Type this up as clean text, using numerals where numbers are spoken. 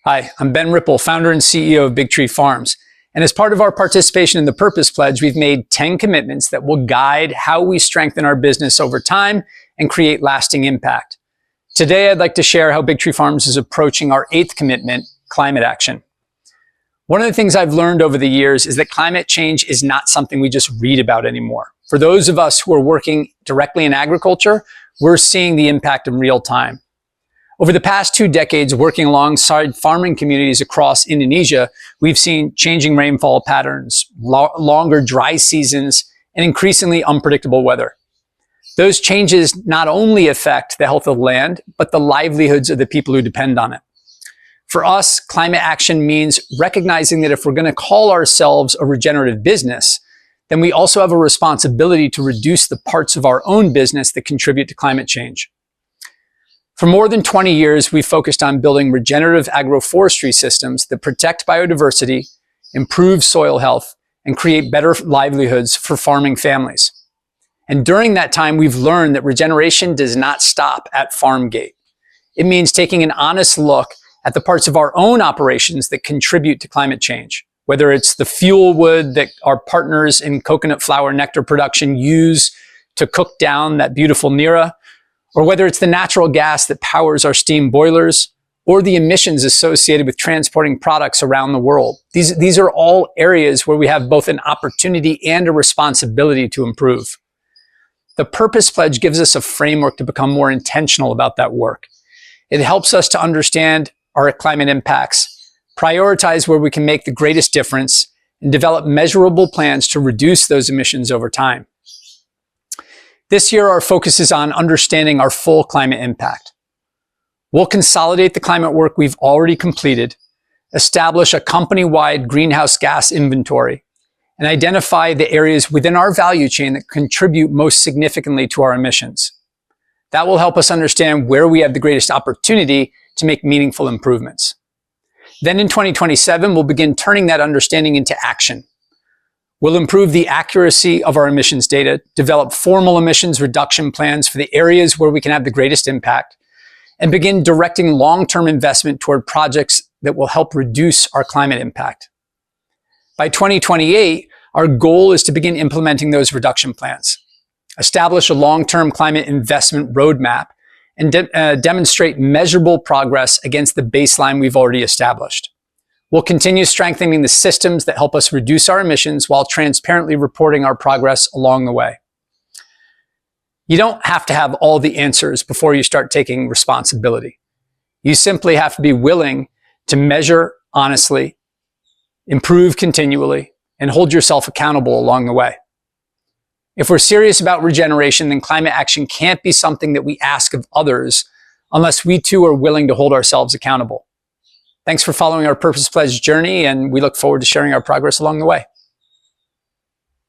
Hi, I'm Ben Ripple, founder and CEO of Big Tree Farms. And as part of our participation in the Purpose Pledge, we've made 10 commitments that will guide how we strengthen our business over time and create lasting impact. Today, I'd like to share how Big Tree Farms is approaching our 8th commitment, climate action. One of the things I've learned over the years is that climate change is not something we just read about anymore. For those of us who are working directly in agriculture, we're seeing the impact in real time. Over the past 2 decades, working alongside farming communities across Indonesia, we've seen changing rainfall patterns, longer dry seasons, and increasingly unpredictable weather. Those changes not only affect the health of the land, but the livelihoods of the people who depend on it. For us, climate action means recognizing that if we're going to call ourselves a regenerative business, then we also have a responsibility to reduce the parts of our own business that contribute to climate change. For more than 20 years, we've focused on building regenerative agroforestry systems that protect biodiversity, improve soil health, and create better livelihoods for farming families. And during that time, we've learned that regeneration does not stop at farm gate. It means taking an honest look at the parts of our own operations that contribute to climate change, whether it's the fuel wood that our partners in coconut flower nectar production use to cook down that beautiful nira, or whether it's the natural gas that powers our steam boilers, or the emissions associated with transporting products around the world. These are all areas where we have both an opportunity and a responsibility to improve. The Purpose Pledge gives us a framework to become more intentional about that work. It helps us to understand our climate impacts, prioritize where we can make the greatest difference, and develop measurable plans to reduce those emissions over time. This year, our focus is on understanding our full climate impact. We'll consolidate the climate work we've already completed, establish a company-wide greenhouse gas inventory, and identify the areas within our value chain that contribute most significantly to our emissions. That will help us understand where we have the greatest opportunity to make meaningful improvements. Then in 2027, we'll begin turning that understanding into action. We'll improve the accuracy of our emissions data, develop formal emissions reduction plans for the areas where we can have the greatest impact, and begin directing long-term investment toward projects that will help reduce our climate impact. By 2028, our goal is to begin implementing those reduction plans, establish a long-term climate investment roadmap, and demonstrate measurable progress against the baseline we've already established. We'll continue strengthening the systems that help us reduce our emissions while transparently reporting our progress along the way. You don't have to have all the answers before you start taking responsibility. You simply have to be willing to measure honestly, improve continually, and hold yourself accountable along the way. If we're serious about regeneration, then climate action can't be something that we ask of others unless we too are willing to hold ourselves accountable. Thanks for following our Purpose Pledge journey, and we look forward to sharing our progress along the way.